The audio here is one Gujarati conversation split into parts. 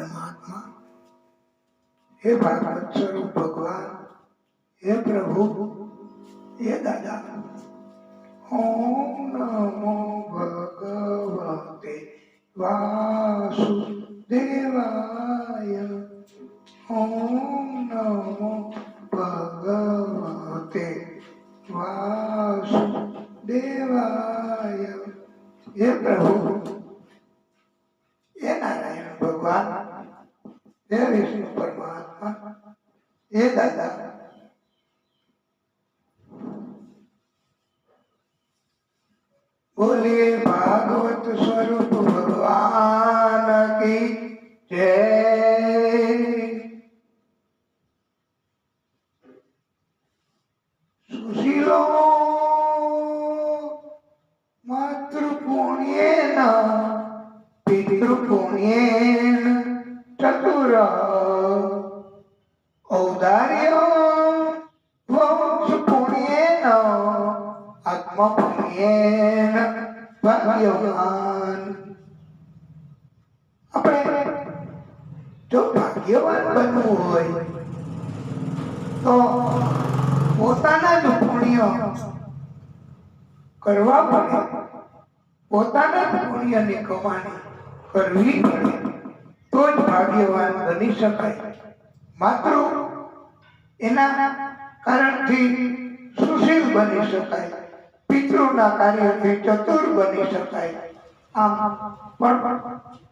परमात्मा, हे भागवत स्वरूप भगवान, हे प्रभु, हे दादा। ओम नमो भगवते वासुदेवाय। ओम नमो भगवते वासुदेवाय। हे प्रभु, हे नारायण भगवान, हे विष्णु परमात्मा, हे दादा। बोलिए भागवत स्वरूप भगवान की जय। सुशीलो मातृपुण्येन पितृपुण्येन चतुर औदार्य वंशपुण्येन आत्मपुण्येन भाग्यवान। આપણે જો ભાગ્યવાન બનવું હોય તો પોતાના જ પુણ્ય કરવા પડે, પોતાના જ પુણ્યની કમાણી કરવી પડે, તો જ ભાગ્યવાન બની શકાય। માત્ર એના કારણથી સુશીલ બની શકાય, પિતૃના કાર્યથી ચતુર બની શકાય। આમ પણ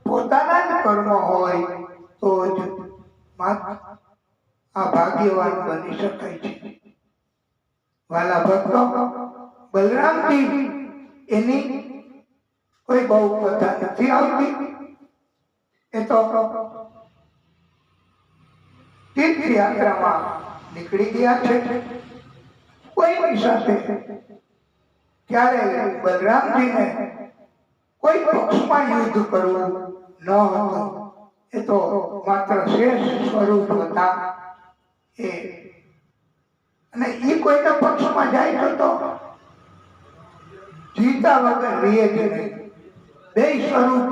પોતાના જ કર્મ હોય તો જ આ ભાગ્યવાન બની શકાય છે। વાલા ભક્તો, બલરામજી એની કોઈ બહુ કથા નથી આવતી, એ તો તીર્થયાત્રામાં નીકળી ગયા છે। કોઈની સાથે ક્યારેય બલરામજીને કોઈ પક્ષમાં યુદ્ધ કરવું ન હતું, એ તો માત્ર શેષ સ્વરૂપ હતા એ, અને એ કોઈના પક્ષમાં જાય તો જીતા વગર રહે જ નહીં। બે સ્વરૂપ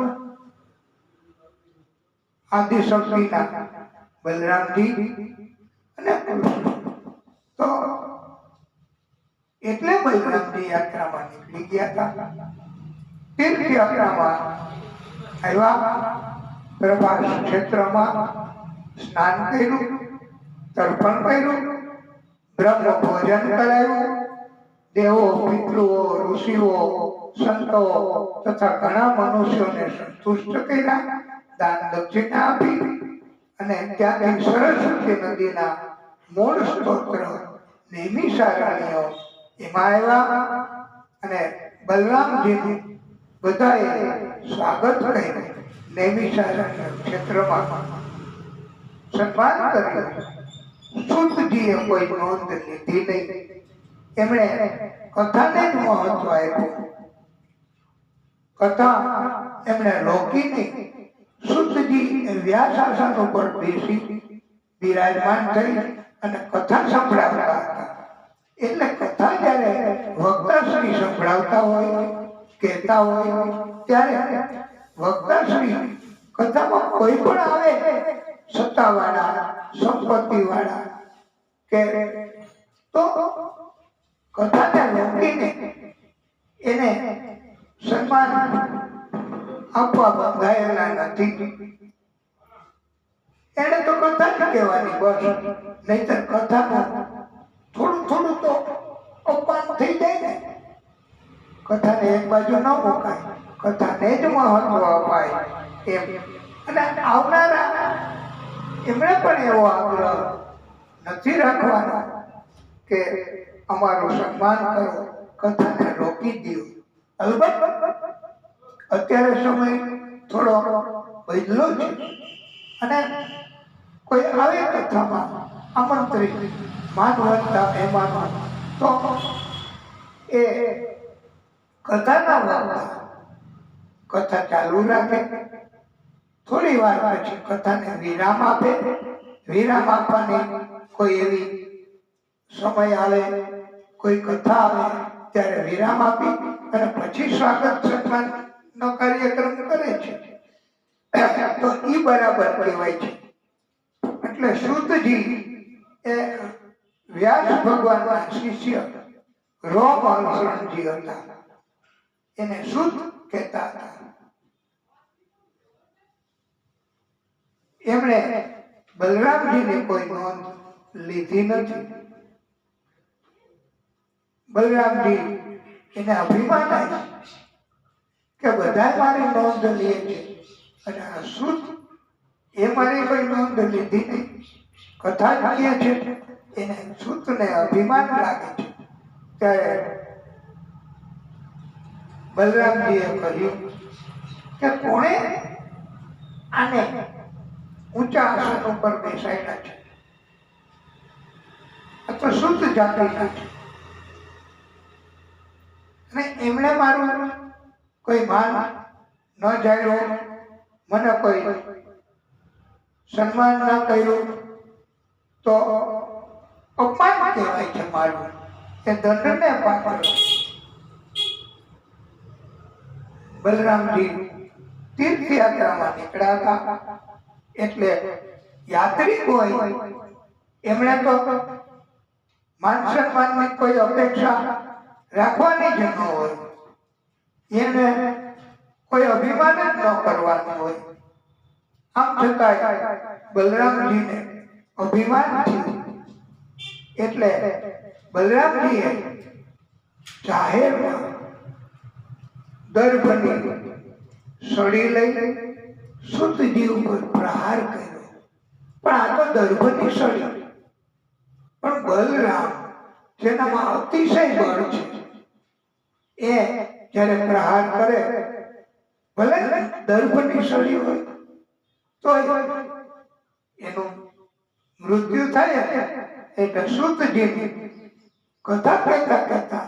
આદિશક્તિના બલરામજી અને તો એટલે બલરામજી યાત્રામાં નીકળી ગયા હતા। તીર્થયાત્રામાં આવ્યા, પ્રભાસ ક્ષેત્રમાં સ્નાન કર્યું, તર્પણ કર્યું, બ્રહ્મ ભોજન કરાયું, દેવો પિતૃઓ ઋષિઓ સંતો તથા ઘણા મનુષ્યોને સંતુષ્ટ કર્યા, દાન દક્ષિણા આપી અને ત્યાંથી સરસ્વતી નદીના મૂળ સ્તોત્ર નૈમિષારણ્ય એમાં આવ્યા અને બલરામજીનું બધાએ સ્વાગત કર્યું। નૈમિષારણ્ય ક્ષેત્રમાં સન્માન કર્યું। શુદ્ધજીએ કોઈ નોંધ લીધી નહીં, એમણે કથાને જ મહત્વ આપ્યું। કથા એમણે રોકી નહીં। શુદ્ધજી વ્યાસાસન ઉપર બેસી બિરાજમાન થઈ અને કથા સંભળાવતા હતા। એટલે કથા જ્યારે વક્તાશ્રી સંભળાવતા હોય, કહેતા હોય, ત્યારે વક્તાશ્રી કથામાં કોઈ પણ આવે, સત્તાવાળા, સંપત્તિવાળા કે તો કથાને રોકીને એને સન્માન આપવા બંધાયેલા નથી। એને તો કથા જ કહેવાની બસ, નહીતર કથાનું થોડું થોડું તો અપમાન થઈ જાય ને। કથાને એક બાજુ ન મુકાય, કથાને જ મહત્વ અપાય એમ। અને આવનારા એમણે પણ એવો આગ્રહ નથી રાખવાનો કે અમારું સન્માન કરો, કથાને રોકી દો। અલબત્ત અત્યારે સમય થોડો બદલો છે અને કોઈ આવે કથામાં આમંત્રિત માનવતા મહેમાનો તો એ કથાના વાર્તા કથા ચાલુ રાખે, થોડી વાર પછી કથાને વિરામ આપે। વિરામ આપવાની કોઈ એવી સમય આવે, કોઈ કથા આવે ત્યારે વિરામ આપી અને પછી સ્વાગત સન્માન નો કાર્યક્રમ કરે છે। તો ઈ બરાબર કહેવાય છે. એટલે સૂતજી એ વ્યાસ ભગવાનના શિષ્ય રોમહર્ષણજી હતા, એને સૂત કહેતા હતા. એમણે બલરામજીની કોઈ નોંધ લીધી નથી. બલરામજી એને અભિમાન આવ્યું કે બધા મારી નોંધ લે છે અને આ સૂત એ મારી કોઈ નોંધ લીધી નહીં. કથા કહે છે એને સૂતને અભિમાન લાગે છે. ત્યારે બલરામજીએ કહ્યું કે કોણે આને ઊંચા આસન ઉપર બેસાડ્યા છે? આ તો સૂત જાતિના છે અને એમણે મારું કોઈ માન ન જાળ્યો, મને કોઈ સન્માન ન કર્યું તો અપમાન કહેવાય છે મારું, એ દંડને પાત્ર. બલરામજી તીર્થયાત્રામાં નીકળ્યા હતા એટલે યાત્રિક હોય એમણે તો માન સન્માનની કોઈ અપેક્ષા રાખવાની જ ન હોય, એને કોઈ અભિમાન જ ન કરવાનું હોય. આમ છતાંય બલરામજીને અભિમાન થયું એટલે બલરામજીએ જાહેરમાં દર્ભની સળી લઈ સૂતજી ઉપર પ્રહાર કર્યો. પણ આ તો દર્ભની સળી, પણ બલરામ જેનામાં અતિશય બળ છે એ જ્યારે પ્રહાર કરે, ભલે દર્ભની સળી હોય તો એનું મૃત્યુ થાય. એટલે સૂતજીની કથા કહેતા કહેતા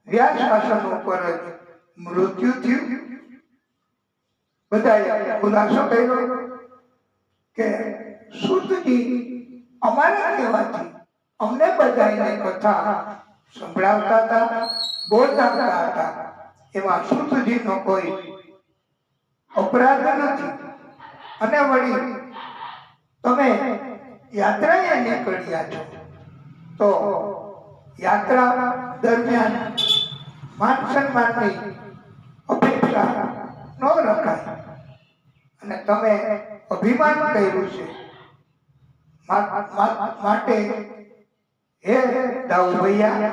વ્યાસ આસન ઉપર જ મૃત્યુ થયું. બધાએ ખુલાસો કર્યો કે સૂતજી અમારા કહેવાથી અમને બધાને કથા સંભળાવતા હતા, બોલતા હતા, એમાં સૂતજીનો કોઈ અપરાધ નથી. અને વળી તમે યાત્રાએ નીકળ્યા છો તો યાત્રા દરમિયાન માન સન્માનની અપેક્ષા ન રખાય અને તમે અભિમાન કર્યું છે, માટે હે દાઉભૈયા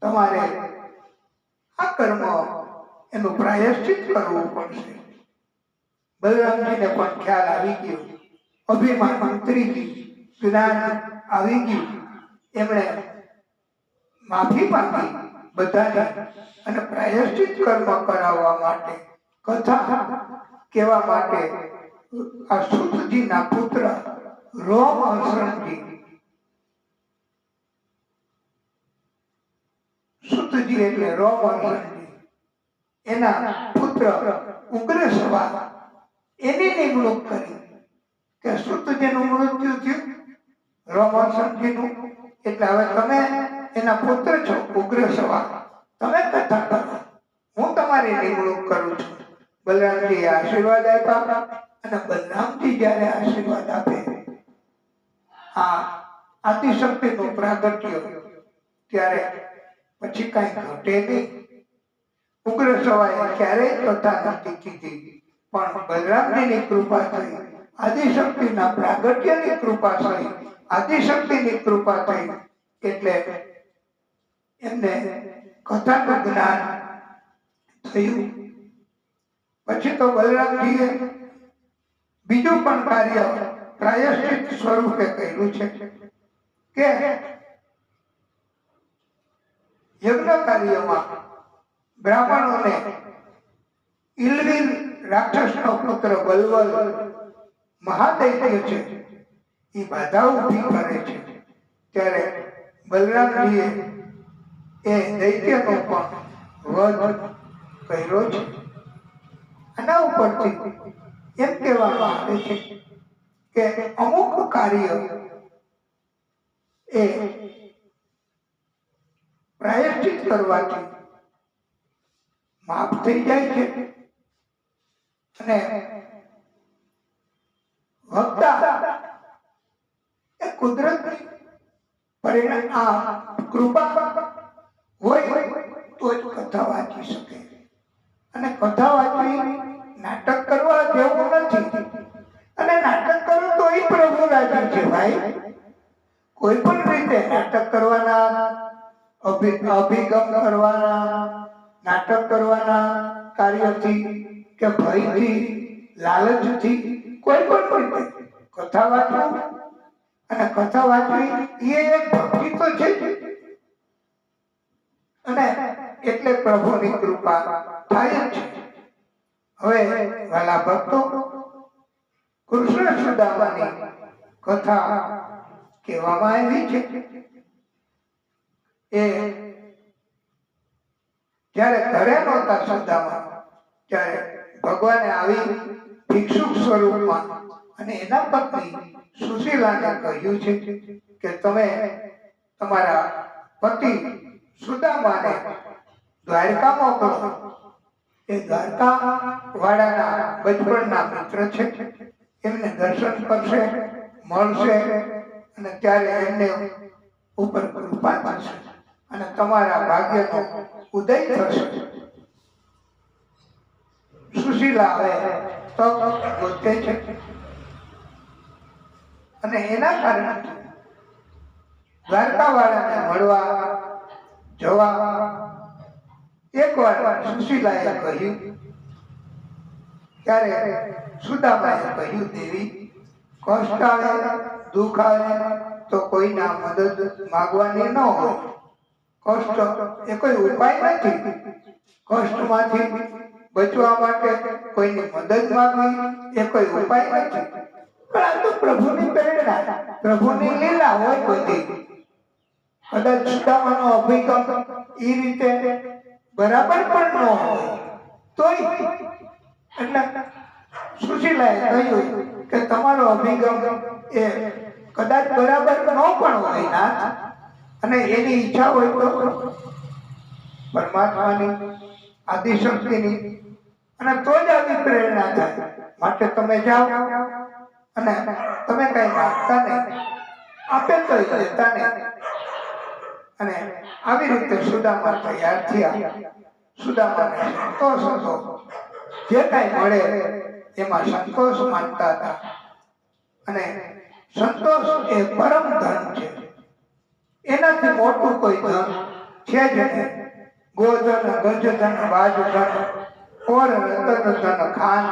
તમારે આ કર્મ એનું પ્રાયશ્ચિત કરવું પડશે. બલરામજીને પણ ખ્યાલ આવી ગયો, અભિમાન ઉતરી ગયું, જ્ઞાન આવી ગયું. એમણે માફી માંગી બધાને અને પ્રાયશ્ચિત કર્મ કરાવવા માટે, કથા કહેવા માટે આ સૂતજીના પુત્ર રોમહર્ષણજી, સૂતજી એટલે રોમહર્ષણજી, એના પુત્ર ઉગ્રસવા એની નિમણૂક કરી કે સૂતજીનું મૃત્યુ થયું રોમહર્ષણજીનું, એટલે હવે તમે એના પુત્ર છો ઉગ્રસવા, તમે કથા કરો, હું તમારી નિમણૂક કરું છું. બલરામજીએ આશીર્વાદ આપ્યા અને બલરામજી જ્યારે આશીર્વાદ આપે, આ આદિશક્તિનું પ્રાગટ્ય, ત્યારે પછી કઈ ઘટે નહીં. ઉગ્રસવાએ ક્યારેય કથા નથી કીધી, પણ બલરામજીની કૃપા થઈ, આદિશક્તિના પ્રાગટ્યની કૃપા થઈ, આદિશક્તિની કૃપા થઈ એટલે એમને કથાનું જ્ઞાન થયું. પછી તો બલરામજીએ બીજું પણ કાર્ય પ્રાયશ્ચિત સ્વરૂપે કર્યું છે કે યજ્ઞ કાર્યમાં બ્રાહ્મણોને ઇલવીર રાક્ષસનો પુત્ર બલવલ મહાદૈત્ય છે એ બાધા ઊભી કરે છે. ત્યારે બલરામજીએ એ દૈત્યનો પણ વધ કર્યો છે. આના ઉપરથી એમ કહેવામાં આવે છે કે અમુક કાર્ય એ પ્રાયશ્ચિત કરવાથી માફ થઈ જાય છે અને વક્તા એ કુદરતની પરિણામ આ કૃપા હોય તો જ કથા વાંચી શકે. અને કથા વાંચવી નાટક કરવા જેવું નથી. અને નાટક કરો તો એ પ્રભુ રાજી છે ભાઈ. કોઈ પણ રીતે નાટક કરવાના, અભિગમ કરવાના, નાટક કરવાના કાર્યથી કે ભયથી, લાલચથી, કોઈ પણ રીતે કથા વાંચવી અને કથા વાંચવી એ એક ભક્તિ તો છે જ. અને એટલે પ્રભુની કૃપા થાય જ છે. હવે વાલા ભક્તો, કૃષ્ણ સુદામાની કથા કહેવામાં આવી છે. એ જ્યારે ઘરે નહોતા સુદામા, ત્યારે ભગવાને આવી ભિક્ષુક સ્વરૂપમાં અને એના પત્ની સુશીલાને કહ્યું છે કે તમે તમારા પતિ સુદામાને દ્વારકા મોકલો. એ દ્વારકા વાળાના બચપણના મિત્ર છે. એમને દર્શન કરશે, મળશે અને ત્યારે એમને ઉપર કૃપા થશે અને તમારા ભાગ્યનો ઉદય થશે. સુશીલા હવે તક ગોતે છે અને એના કારણે દ્વારકા વાળાને મળવા જવા એકવાર સુશીલાએ કહ્યું. ત્યારે સુદામાએ કહ્યું, દેવી, કષ્ટ આવે, દુઃખ આવે તો કોઈના મદદ માંગવાની ન હોય. કષ્ટ એ કોઈ ઉપાય નથી. કષ્ટમાંથી બચવા માટે કોઈની મદદ માંગવી એ કોઈ ઉપાય નથી. પણ આ તો પ્રભુની પ્રેરણા, પ્રભુની લીલા હોય બધી. કદાચ સુદામાનો અભિગમ એ રીતે બરાબર પણ ન હોય તોય એટલે સુશીલાએ કહ્યું કે તમારો અભિગમ એ કદાચ બરાબર ન પણ હોય નાથ, અને એની ઈચ્છા હોય તો પરમાત્માની આદિશક્તિની, અને તો જ આવી પ્રેરણા થાય. માટે તમે જાઓ અને તમે કઈ માગતા નહીં, આપે તો લેતા નહીં. અને આવી રીતે સુદામા તૈયાર થયા. સુદામાને સંતોષ હતો. જે કઈ મળે એમાં સંતોષ માનતા હતા. અને સંતોષ એ પરમ ધન છે. એનાથી મોટું કોઈ ધન છે જ નહીં. ગોધન, ગજધન, બાજધન, ઓર રતન ધન ખાન,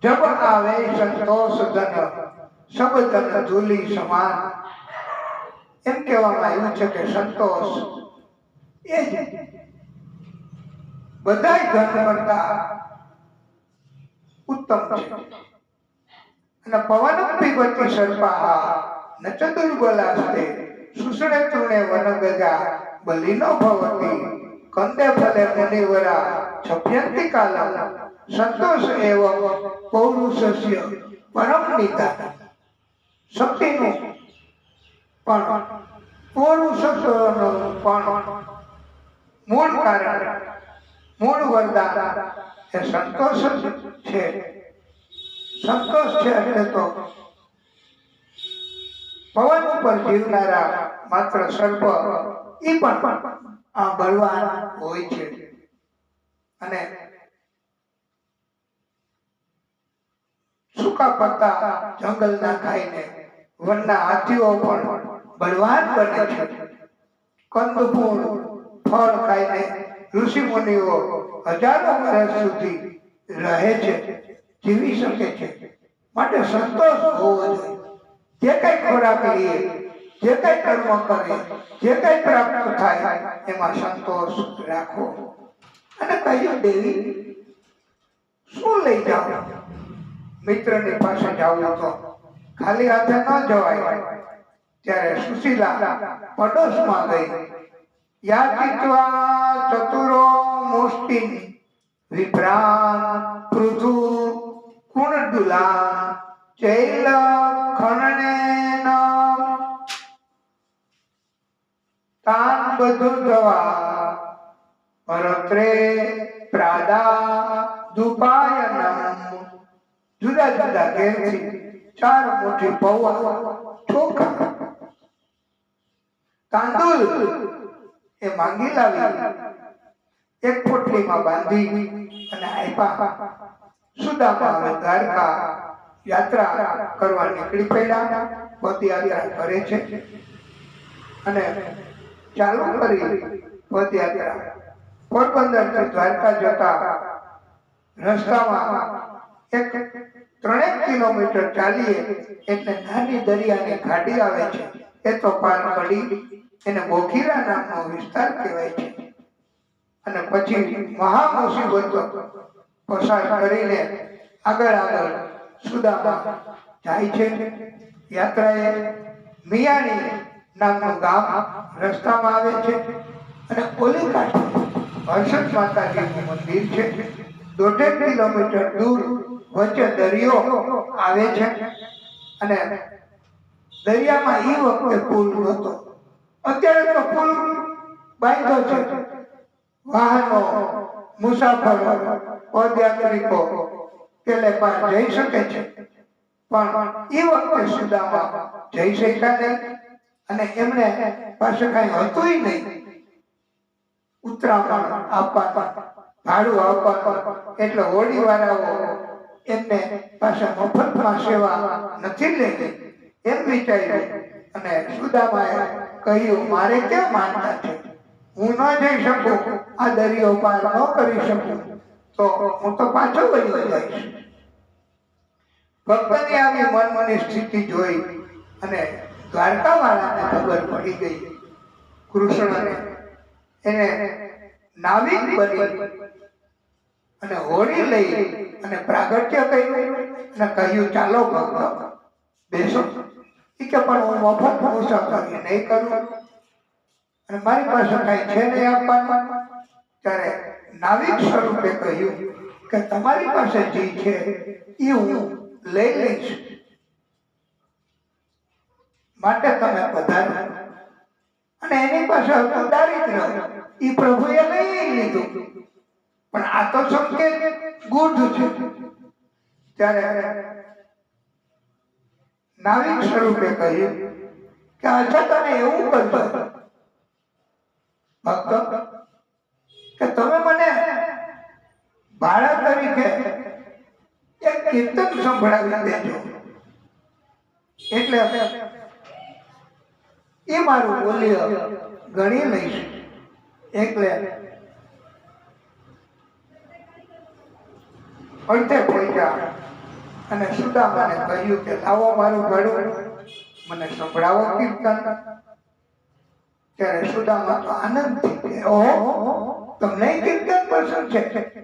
જબ આવે સંતોષ ધન, સબ ધન ધૂલી સમાન. એમ કહેવામાં આવ્યું છે કે સંતોષ એ જ બધાય ધન કરતા ઉત્તમ છે. અને પવન પીબતી સર્પાહ ન ચતુર્બલાસ્તે સુષણે તૃણે વનગજા બલિનો ભવતી કંદે ફલે મુનિવરા છપ્યંતિ કાલમ. સંતોષ એવ પૌરુષસ્ય પરમ નિદાન. શક્તિનું પણ પૌરુષત્વનું પણ મૂળ કારણ, મૂળ વરદાન એ સંતોષ જ છે. સંતોષ છે એટલે તો પવન ઉપર જીવનારા માત્ર સર્પ એ પણ આ બળવાન હોય છે. અને સૂકા પત્તા જંગલના ખાઈને વનના હાથીઓ પણ બળવાન બને છે. કંદફૂળ ફળ ખાઈને ઋષિ મુનિઓ હજારો વર્ષ સુધી રહે છે, જીવી શકે છે. માટે સંતોષ હોવો જોઈએ. જે કઈ ખોરાક લઈએ, જે કઈ કર્મ કરે, જે કઈ પ્રાપ્ત થાય એમાં સંતોષ રાખો. અને કહ્યું, દેવી, શું લઈ જાઓ? મિત્રની પાસે જાવું તો ખાલી હાથે ન જવાય. ત્યારે સુશીલા પડોશમાં ગઈ. યાતિત્વા ચતુરો મુષ્ટિ વિભ્રાન પૃથુ કુણદુલા ચૈલ ખણને તાન બધું દવા પરત્રે પ્રાદા દુપાયનમ. જુદા જુદા ઘેરથી 4 મુઠ્ઠી પૌવા ચોખા તાંદુલ એ માંગી લાવી એક પોટલીમાં બાંધી અને આપ્યા. સુદામા હવે દ્વારકા યાત્રા કરવા નીકળી પડ્યા. પદયાત્રા કરે છે અને ચાલુ કરી પદયાત્રા. પોરબંદર થી દ્વારકા જતા રસ્તામાં એક 3 કિલોમીટર ચાલીએ એટલે નાની દરિયાની ઘાટી આવે છે. એ તો પાર કરી એને બોખીરા નામનો વિસ્તાર કહેવાય છે. અને પછી મહા મુસીબતો પસાર કરીને આગળ સુદામા જાય છે. યાત્રાએ મિયાણી નામનું ગામ રસ્તામાં આવે છે અને ઓલી કાંઠે હર્ષદ માતાજીનું મંદિર છે. 1.5 કિલોમીટર દૂર વચ્ચે દરિયો આવે છે અને દરિયામાં એ વખતે પુલ નહોતો. અત્યારે તો પુલ બાંધ્યો છે. વાહનો, મુસાફરો, પદયાત્રિકો પેલે પાર જઈ શકે છે. પણ એ વખતે સુદામા જઈ શક્યા નહીં અને એમને પાસે કઈ હતું નહીં. ઉત્તરાયણ આપવા, ભાડું આપવા, એટલે હોડી વાળાઓ એમને પાસે મફતમાં સેવા નથી લેતી એમ વિચાર્યું. અને સુદામાએ કહ્યું, મારે ક્યાં માનતા છે, હું ન જઈ શકું, આ દરિયો પાર ન કરી શકું, તો હું તો પાછો વળી જઈશ. ભક્તની આવી મનની સ્થિતિ જોઈ અને દ્વારકા વાળાને ખબર પડી ગઈ. કૃષ્ણને એને નાવિક બની અને હોડી લઈ અને પ્રાગટ્ય કર્યું અને કહ્યું, ચાલો ભક્ત બેસો. કે પણ હું મફત મુસાફરી નહીં કરું અને મારી પાસે કઈ છે નહીં આપવાનું. ત્યારે નાવિક સ્વરૂપે કહ્યું કે તમારી પાસે જે છે એ હું લઈ લઈશ, માટે તમે પધારો. અને એની પાસે હતું દારિદ્ર્ય, એ પ્રભુએ લઈ લીધું. પણ આ તો સંકેત ગૂઢ છે. ત્યારે નાવિક સ્વરૂપે કહ્યું કે અચ્છા, તમે એવું કરજો ભક્ત કે તમે મને ભાડા તરીકે એક કીર્તન સંભળાવી દેજો, એટલે એ મારું મૂલ્ય ગણી લઈશ. એટલે અડધે પહોંચ્યા અને સુદામાને કહ્યું કે લાવો મારું ભાડું, મને સંભળાવો કીર્તન. ત્યારે સુદામા તો આનંદથી કે ઓહો, તમને કીર્તન પસંદ છે,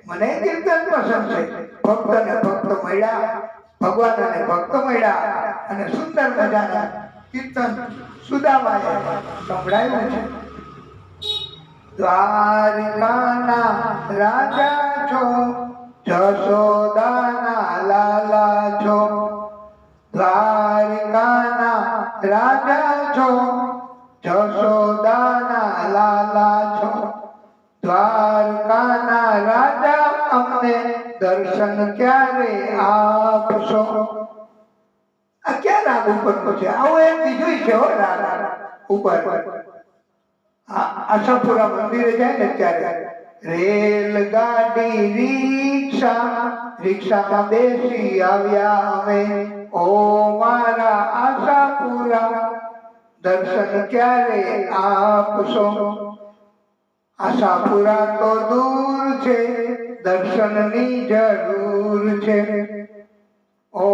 મને કીર્તન પસંદ છે. ભક્તને ભક્ત મળ્યા, ભગવાનને ભક્ત મળ્યા અને સુંદર મજાના કીર્તન સુદામાએ સંભળાવ્યું છે. દ્વારકાના રાજા છો, જશોદાના લાલા છો. દ્વારકાના રાજા છો, જશોદાના લાલા છો. દ્વારકાના રાજા અમને દર્શન ક્યારે આપશો. આ ક્યાં રાગ ઉપરનો છે? આવું એક બીજું છે હો રાગ ઉપર. આશાપુરા મંદિરે જાય ને ત્યારે રેલગાડી રિક્ષામાં બેસી આવ્યા અમે, ઓ મારા આશાપુરા દર્શન ક્યારે આપશો. આશાપુરા તો દૂર છે, દર્શનની જરૂર છે. ઓ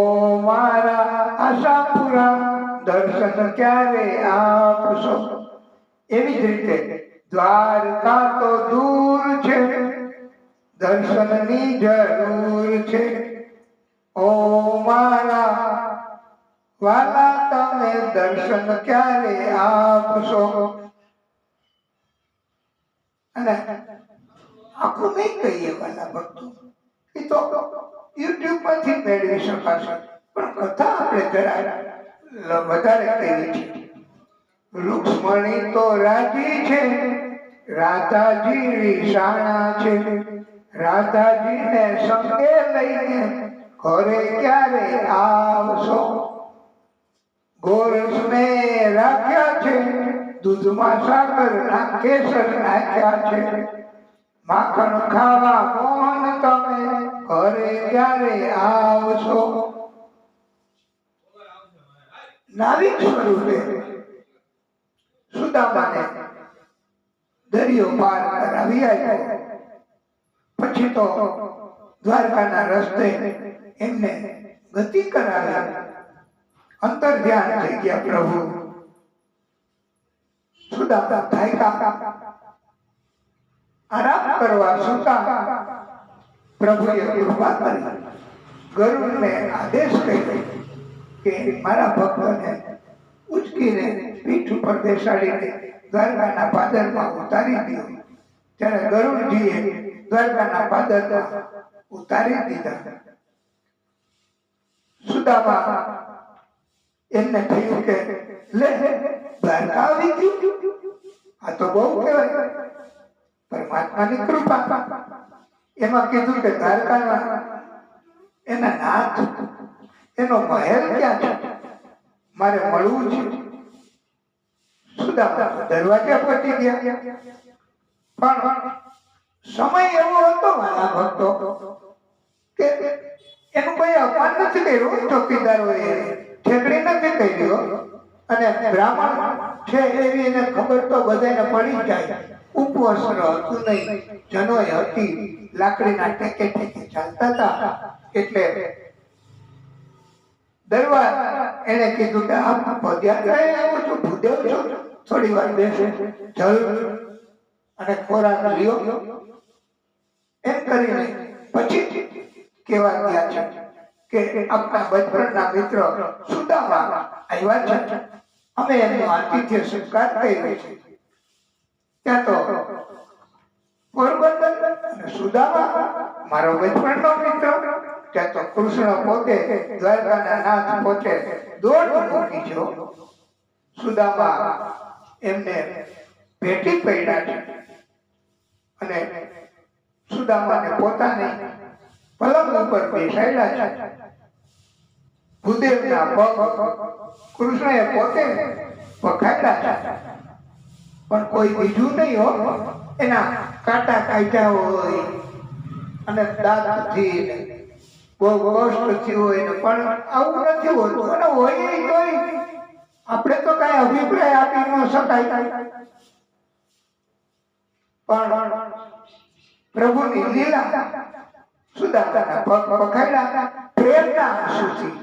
મારા આશાપુરા દર્શન ક્યારે આપશો. એવી જ રીતે દ્વારકા તો દૂર છે, દર્શનની જરૂર છે. ઓ મારા વાલા તમે દર્શન ક્યારે આપશો. અને આખું નહીં કહીએ વાલા ભક્તો, એ તો યુટ્યુબ પરથી મેળવી શકાશે, પણ કથા આપણે જરા વધારે કહેવી છે. રૂક્ષ્મણી તો રાજી છે, રાધાજી રીસાણા છે. રાધાજીને સંગે લઈને ઘરે ક્યારે આવશો. ગોરસ મેં રાખ્યા છે, દૂધમાં સાકર ના કેસર નાખ્યા છે, માખણ ખાવા મોહન તમે ઘરે ક્યારે આવશો? નાવિક સ્વરૂપે સુદામાને દરિયો પાર કરાવી આવ્યો. પછી તો દ્વારકાના રસ્તે એમને ગતિ કરાવ્યા. અંતર ધ્યાન થઈ ગયા પ્રભુ. સુદામા થાક્યા, આરામ કરવા સુતા. પ્રભુએ કૃપા કરી, ગરુડને આદેશ કર્યો કે મારા ભક્તોને ઉચકીને પીઠ ઉપર બેસાડીને દ્વારકાના પાદરમાં ઉતારી દો. ત્યારે ગરુડજીએ દ્વારકાના પાદરમાં ઉતારી દીધા. સુદામા એમને થયું કે લે દ્વારકા આવી ગયું, આ તો બહુ કહેવાય. પરમાત્માની કૃપા. એમાં કીધું કે દ્વારકાના એના નાથ, એનો મહેલ ક્યાં છે, મારે મળવું છે. સુદામા દરવાજા પહોંચી ગયા. પણ સમય એવો હતો મારા ભક્તો કે એનું કોઈ અપમાન નથી કર્યું. ચોકીદારોએ ઠેકડી નથી કર્યો. અને બ્રાહ્મણ છે એવી એને ખબર તો બધાને પડી જાય. ઉપવસ્ત્ર હતું નહીં, જનોય હતી, લાકડીના ટેકે ટેકે ચાલતા હતા. એટલે દરબાર એને કીધું કે આપ પદયાત્રાએ આવો છો, ભૂદેવ છો, થોડી વાર બેસે, જલ અને ખોરાક લ્યો. એમ કરીને પછી કેવા ગયા છે કે આપણા બચપણના મિત્ર સુદામા આવ્યા છે, અમે એમનો આતિથ્ય સત્કાર કર્યો છે. ત્યાં તો પોરબંદર અને સુદામા મારો બચપણનો મિત્ર. ત્યાં તો કૃષ્ણ પોતે, દ્વારકાના નાથ પોતે દોડ મૂકી છે. સુદામા એમને ભેટી પડ્યા છે અને સુદામાને પોતાને પલંગ ઉપર બેસાડ્યા છે. ભૂદેવના પગ કૃષ્ણએ પોતે પખાડ્યા છે. પણ કોઈ બીજું નહીં હો. એના કાંટા કાઢ્યા હોય અને દાંતથી બહુ કષ્ટ થયું હોય, પણ આવું નથી હોતું. અને હોય તોય આપણે તો કઈ અભિપ્રાય આપી ન શકાય. પણ પ્રભુની લીલા. સુદામાના પગ પખાડ્યા, પ્રેમના આંસુથી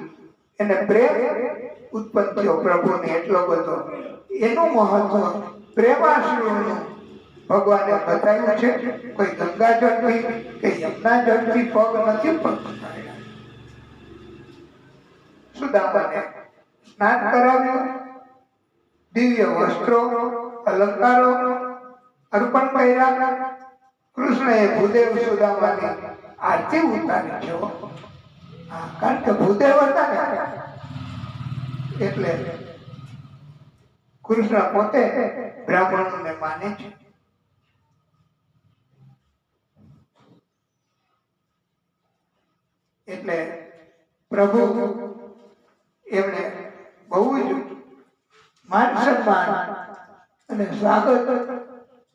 એને પ્રેમ ઉત્પન્ન થયો પ્રભુને એટલો બધો. એનું મહત્વ પ્રેમાશ્રુનું ભગવાને બતાવ્યું છે. કોઈ ગંગા જળથી કે યમુના જળથી પગ નથી પખાડ્યા. સુદામાને સ્નાન કરાવ્યું, દિવ્ય વસ્ત્રો અલંકારો અર્પણ કર્યા. કૃષ્ણએ ભૂદેવ સુદામાની આરતી ઉતારી છે. કારણ કે ભૂદેવ હતા ને એટલે કૃષ્ણ પોતે બ્રાહ્મણોને માને છે. એટલે પ્રભુ એમણે બહુ જ માન સન્માન અને સ્વાગત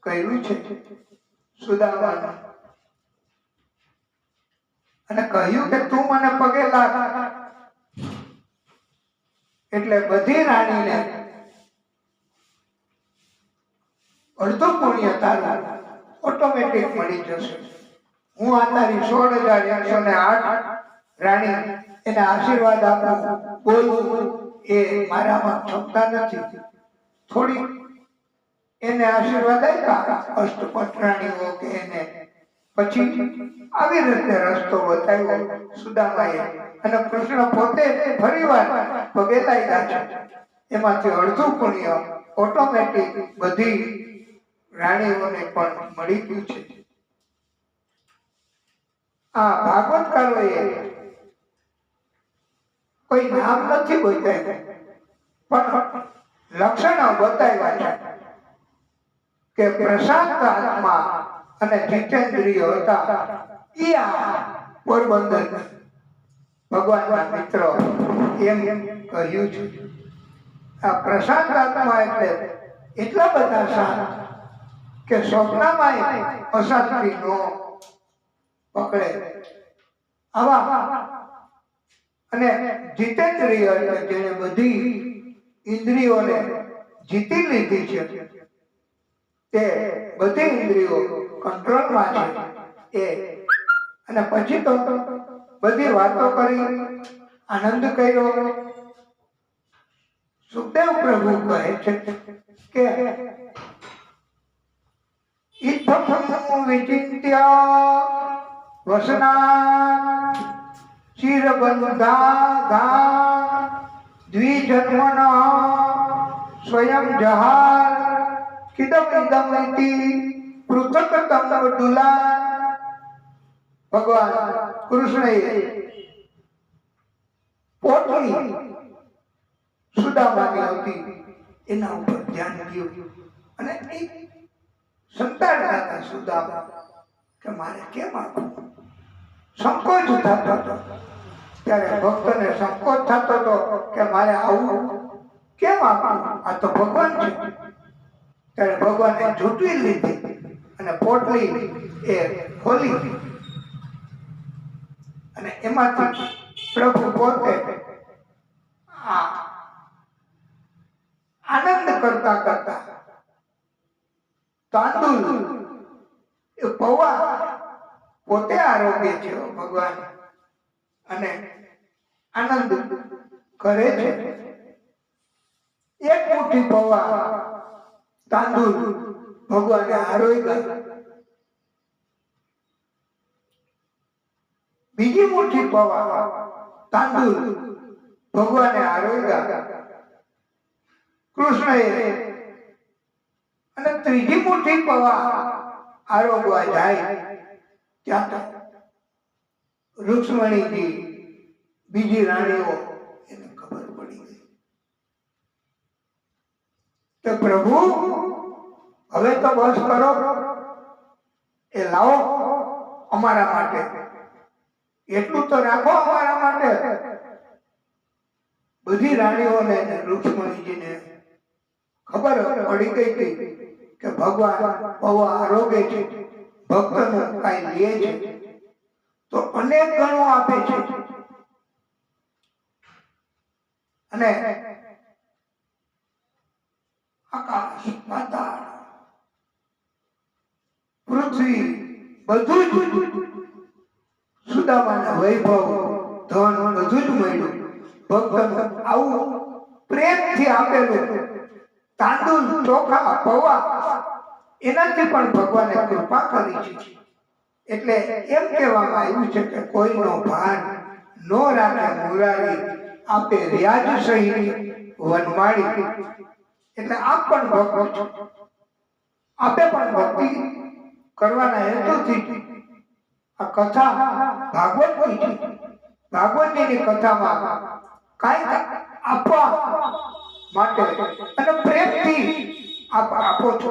કર્યું છે સુદામાનું. અને કહ્યું કે તું મને પગે લાગ. એટલે બધી રાણીને અડધું પુણ્ય તારું ઓટોમેટિક મળી જશે. હું આ તારી 16,808 રાણી એને આશીર્વાદ આપું, બોલવું એ મારામાં ક્ષમતા નથી. થોડી એને આશીર્વાદ આપ્યા અષ્ટપટરાણીઓ કે એને. પછી આવી રીતે રસ્તો બતાવ્યો સુદામાએ. અને કૃષ્ણ પોતે ફરીવાર પગે લાગ્યા છે. એમાંથી અડધું પુણ્ય ઓટોમેટિક બધી રાણીઓને પણ મળી ગયું છે. આ ભાગવતકારોએ કોઈ નામ નથી બતાવ્યું, પણ લક્ષણો બતાવ્યા છે કે પ્રશાંત આત્મા અને જીતેન્દ્રિય હતા. એ આ પોરબંદર ભગવાનના મિત્ર એમ કહ્યું છે. આ પ્રશાંત આત્મા એટલે એટલા બધા સારા કે સ્વપ્નમાં અશાંતિ નો પકડે. આવા અને જીતેન્દ્રિય એટલે જેને બધી ઇન્દ્રિયોને જીતી લીધી છે, તે બધી ઇન્દ્રિયો કંટ્રોલમાં છે એ. અને પછી તો બધી વાતો કરી, આનંદ કર્યો. સુખદેવ પ્રભુ કહે છે કે ઇત્થમ વિચિંત્ય વસના ચિરબંધા દ્વિજન્મન સ્વયં જહાર કિદમ ઇદમ ઇતિ પૃથક્તમ વડુલા. ભગવાન કૃષ્ણએ પોટલી સુદામાની હતી એના ઉપર ધ્યાન દીધું અને સંતાડતા હતા સુદામા કે મારે કેમ આપવું. સંકોચ થતો હતો ત્યારે ભક્તને સંકોચ થતો હતો કે મારે આવું કેમ આપવું, આ તો ભગવાન છે. ત્યારે ભગવાને ઝૂંટવી લીધી અને પોટલી એ ખોલી અને એમાંથી પ્રભુ પોતે આનંદ કરતા કરતા તાંદુલ એ પૌવા પોતે આરોગ્ય છે ભગવાન અને આનંદ કરે છે. એક મુઠ્ઠી પૌવા તાંદુલ ભગવાને આરોગ્ય, બીજી મુઠ્ઠી પૌવા તાંદુલ ભગવાને આરોગ્ય કૃષ્ણએ, અને ત્રીજી મુઠ્ઠી પૌવા આરોગવા જાય ત્યાં તો રૂક્ષ્મણીજી બીજી રાણીઓ એને ખબર પડી ગઈ કે પ્રભુ હવે તો બસ કરો, એ લાવો અમારા માટે, એટલું તો રાખો અમારા માટે. બધી રાણીઓને રૂક્ષ્મણીજીને ખબર પડી ગઈ હતી કે ભગવાન પૌવા આરોગે છે, ભક્તનું કઈ લે છે તો અનેક ગણો આપે છે. અને આકાશ પાતાળ પૃથ્વી બધું જ સુદામાના વૈભવ ધન બધું જ મળ્યું. ભક્તનું આવું પ્રેમથી આપેલું તાંદુલ ચોખા પૌવા એનાથી પણ ભગવાને કૃપા કરી છે. એટલે એમ કહેવામાં આવ્યું છે કે કોઈનો ભાન નો રાખે મુરારી આપે વ્યાજ સહિત વનમાળી. એટલે આપ પણ ભક્ત છો, આપે પણ ભક્તિ કરવાના હેતુથી આ કથા ભાગવતની છે. ભાગવતની કથામાં કાંઈક આપવા માટે અને પ્રેમથી આપો છો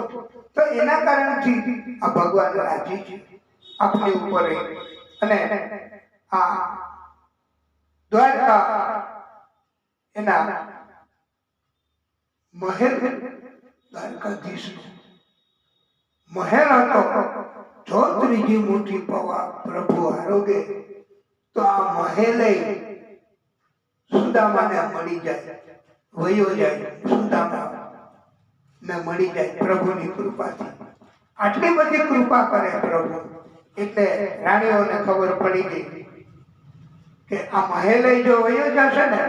તો એના કારણથી આ ભગવાન રાજી છે આપની ઉપર. અને આ દ્વારકા એના મહેલ, દ્વારકાધીશનો મહેલ હતો. જો ત્રીજી મુઠ્ઠી પૌવા પ્રભુ આરોગે તો આ મહેલે સુદામાને મળી જાય, વયો જાય, સુદામા ને મળી જાય પ્રભુની કૃપાથી. આટલી બધી કૃપા કરે પ્રભુ. એટલે રાણીઓને ખબર પડી ગઈ કે આ મહેલે જો વયો જશે ને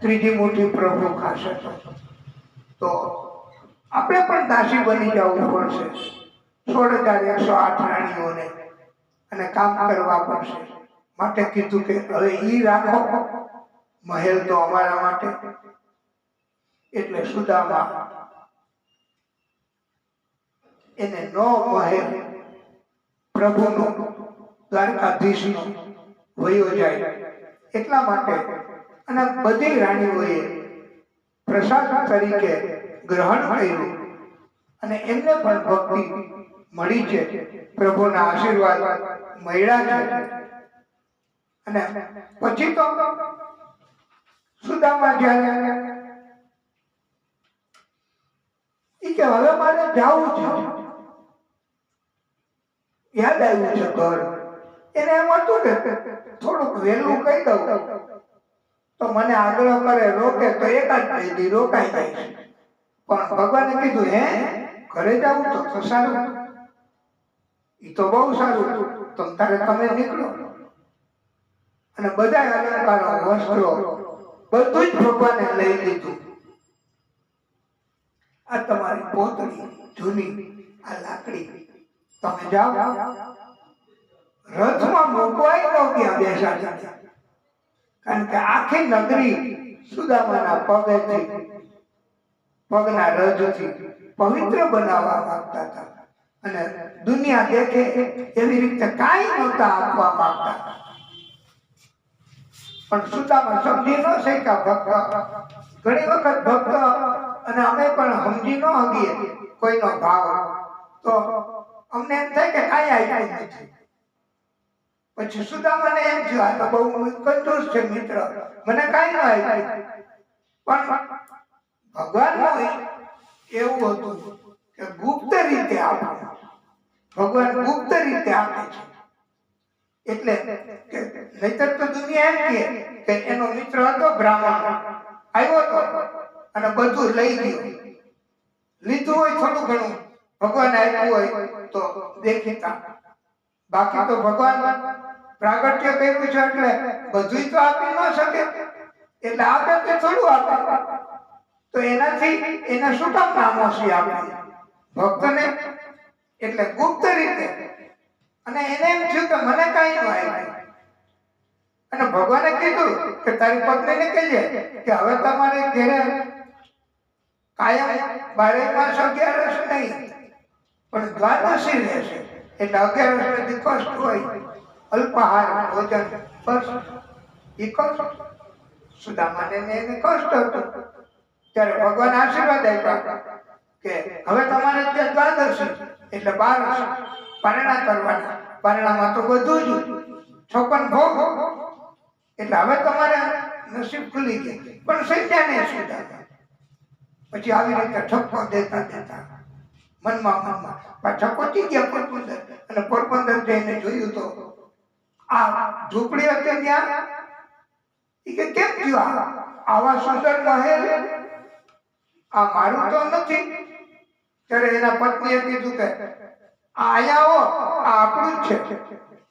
ત્રીજી મુઠ્ઠી પ્રભુ ખાશે તો આપણે પણ દાસી બની જવું પડશે 16,108 રાણીઓને અને કામ કરવા પડશે. માટે કીધું કે હવે ઈ રાખો મહેલ તો અમારા માટે. એટલે સુદામા એને નો મહેલ પ્રભુનો દ્વારકાધીશનો વયો જાય એટલા માટે. અને બધી રાણીઓએ પ્રસાદ તરીકે ગ્રહણ કર્યું અને એમને પણ ભક્તિ મળી છે, પ્રભુના આશીર્વાદ મળ્યા છે. અને પછી તો સુદામા જ્યારે જાવું છે, યાદ આવ્યું છે ઘર. એને એમ હતું કે થોડુંક વહેલું કહી દઉં તો મને આગ્રહ કરે, રોકે તો એકાદ બે દી રોકાઈ જાય. પણ ભગવાને કીધું, હે ઘરે જાવું તો સારું, ઈ તો બહુ સારું, તમે નીકળો. અને બધા અલંકારો, વસ્ત્રો બધું જ ભગવાને લઈ લીધું. આ તમારી પોતળી જૂની, આ લાકડી તમે જાઓ, રથમાં મૂકવાય તો ક્યાં બેસાડ્યા, કારણ કે આખી નગરી સુદામાના પગેથી, પગના રજથી પવિત્ર બનાવવા માંગતા હતા. અને દુનિયા દેખે એવી રીતે કાંઈ નહોતા આપવા માંગતા. પણ સુદામા સમજી ન શક્યા ભક્ત. ઘણી વખત ભક્ત અને અમે પણ સમજી ન હગીએ કોઈનો ભાવ, તો અમને એમ થાય કે કાંઈ આપ્યું નથી. પછી સુદામાને એમ થયું, આ તો બહુ કંજૂસ છે મિત્ર, મને કાંઈ ન આપ્યું. પણ ભગવાનનું એવું હતું કે ગુપ્ત રીતે આપે. ભગવાન ગુપ્ત રીતે આપે છે. એટલે નહીતર તો દુનિયા એમ કે એનો મિત્ર હતો બ્રાહ્મણ, આવ્યો હતો અને બધું લઈ ગયો. લીધું હોય થોડું ઘણું, ભગવાન આપ્યું હોય તો દેખીતા. બાકી તો ભગવાન પ્રાગટ્ય કર્યું છે એટલે બધું તો આપી ન શકે. એટલે આપે તો થોડું આપે, તો એનાથી એને શું કામ નામોશી આપે ભક્તને? એટલે ગુપ્ત રીતે. અને એને એમ થયું કે મને કાંઈ ન આવ્યું. અને ભગવાને કીધું કે તારી પત્નીને કહીએ કે હવે તમારે ઘરે કાયમ 12 માસ 11 નહીં, પણ દ્વાદશી રહેશે. એટલે 11 સુધી કષ્ટ હોય, અલ્પાહાર ભોજન, બસ એ કષ્ટ. સુદામાને એને કષ્ટ હતું. ત્યારે ભગવાન આશીર્વાદ આપ્યા કે હવે તમારે ત્યાં દ્વાદશી એટલે 12 પારણા કરવાના. પારણામાં તો બધું જ 56 ભોગ, એટલે હવે તમારે નસીબ ખુલી ગયા. પણ સંજ્ઞાને સુદામા પછી આવી રીતે ઠપકો દેતા દેતા મનમાં પાછા પહોંચી ગયા પોરબંદર. અને પોરબંદર જઈને જોયું તો આ ઝૂંપડી હતી ત્યાં. એ કે કેમ થયું આવા સુંદર મહેલ, આ મારું તો નથી. ત્યારે એના પત્નીએ કીધું કે અહીંયા આવો, આ આપણું જ છે.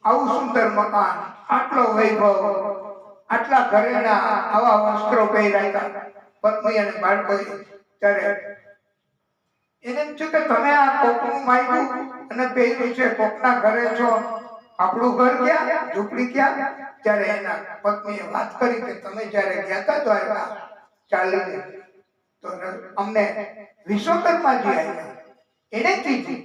આવું સુંદર મકાન, આટલો વૈભવ, આટલા ઘરેણા, આવા વસ્ત્રો પહેરાયા પત્ની અને બાળકોએ. ત્યારે એને એમ થયું કે તમે આ કોકનું માગ્યું અને પહેર્યું છે, કોકના ઘરે છો, આપણું ઘર ક્યાં, ઝૂંપડી ક્યાં? ત્યારે એના પત્નીએ વાત કરી કે તમે જ્યારે ગયા હતા દ્વારકા ચાલીને, તો અમને વિશ્વકર્માજી આવ્યા, એને કીધું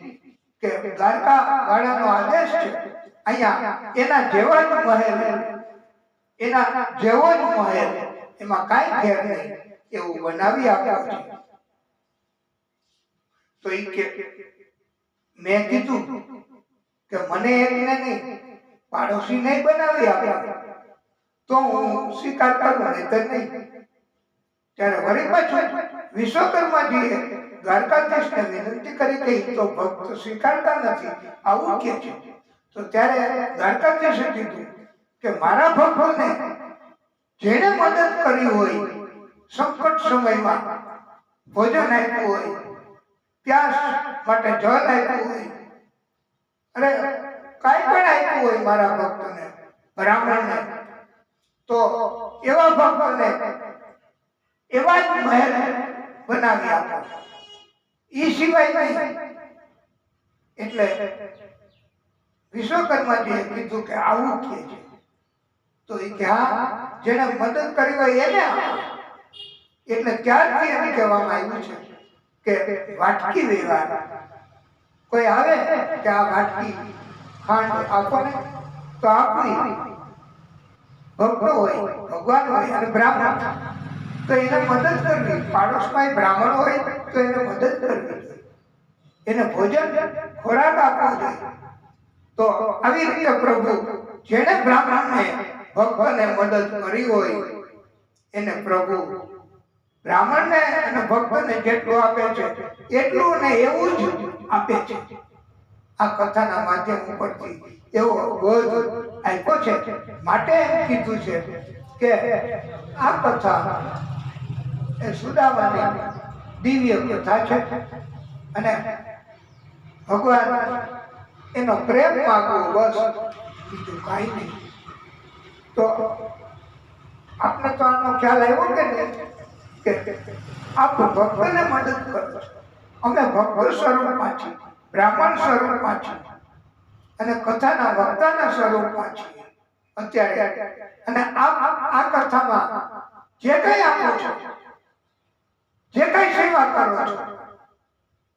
કે દ્વારકા વાળાનો આદેશ છે, અહીંયા એના જેવા જ મહેલ, એના જેવો જ મહેલ, એમાં કાંઈ ફેર નહીં, એવું બનાવી આપ્યું છે. તો એ કે મેં કીધું કે મને એકને નહીં, પાડોશી નહીં બનાવી આપ્યા તો હું સ્વીકાર કરું, નહીતર નહીં. ત્યારે વળી પાછું વિશ્વકર્માજીએ દ્વારકાધીશને વિનંતી કરી કે તો ભક્ત સ્વીકારતા નથી, આવું કે છે. તો ત્યારે દ્વારકાધીશે કીધું કે મારા ભક્તોને જેણે મદદ કરી હોય, સંકટ સમયમાં ભોજન આપ્યું હોય, પ્યાસ માટે જળ આપ્યું હોય, અરે કાંઈ પણ આપ્યું હોય મારા ભક્તને, બ્રાહ્મણને, તો એવા ભક્તોને એવા જ મહેલ બનાવી આપો, એ સિવાય નહીં. એટલે વિશ્વકર્માજીએ કીધું કે આવું કે છે. તો એ કે હા, જેને મદદ કરી હોય એને આપો. એટલે ત્યારથી એમ કહેવામાં આવ્યું છે કે વાટકી વ્યવહાર. કોઈ આવે કે આ વાટકી ખાંડ આપો ને, તો આપવી. ભક્તો હોય, ભગવાન હોય અને બ્રાહ્મણ, તો એને મદદ કરવી. પાડોશમાં બ્રાહ્મણ હોય તો એને મદદ કરવી, એને ભોજન ખોરાક આપવો જોઈએ. તો આવી રીતે પ્રભુ જેને બ્રાહ્મણને ભક્તને મદદ કરી હોય એને પ્રભુ બ્રાહ્મણને અને ભક્તને જેટલું આપે છે એટલું ને એવું જ આપે છે. આ કથાના માધ્યમ ઉપરથી એવો બોધ આપ્યો છે. માટે કીધું છે કે આ કથા એ સુદામાની દિવ્ય કથા છે અને ભગવાન એનો પ્રેમ માગવો, બસ, બીજું કાંઈ નહીં. તો આપને તો આનો ખ્યાલ આવ્યો કે નહીં કે આપ ભક્તને મદદ કરો છો. અમે ભક્ત સ્વરૂપમાં છીએ, બ્રાહ્મણ સ્વરૂપમાં છીએ અને કથાના વક્તાના સ્વરૂપમાં છીએ અત્યારે. અને આ કથામાં જે કંઈ આપો છો, જે કંઈ સેવા કરો છો,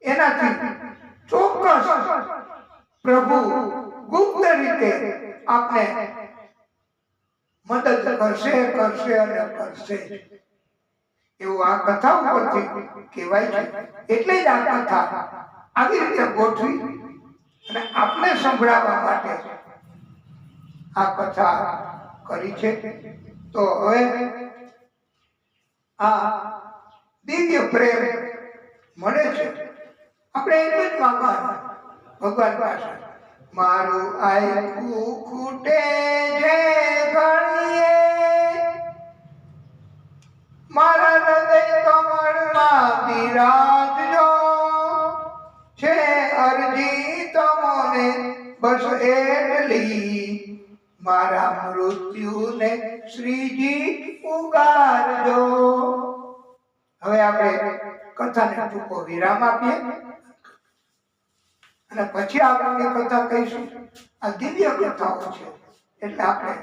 એનાથી ચોક્કસ પ્રભુ ગુપ્ત રીતે આપને મદદ કરશે અને કરશે એવું આ કથા ઉપરથી કહેવાય છે. એટલે જ આ કથા આવી રીતે ગોઠવી અને આપને સંભળાવવા માટે આ કથા કરી છે. તો હવે આ દિવ્ય પ્રેમ મળે છે. આપણે એટલું જ માંગવાનું ભગવાન પાસે, મારું આયકું ખૂટે છે ઘણીએ, મારા હૃદય કમળમાં બિરાજજો, છે અરજી તમોને બસ એટલી, મારા મૃત્યુને શ્રીજી ઉગારજો. હવે આપણે કથાને ટૂંકો વિરામ આપીએ અને પછી આપણે કથા કહીશું. આ દિવ્ય કથાઓ છે એટલે આપણે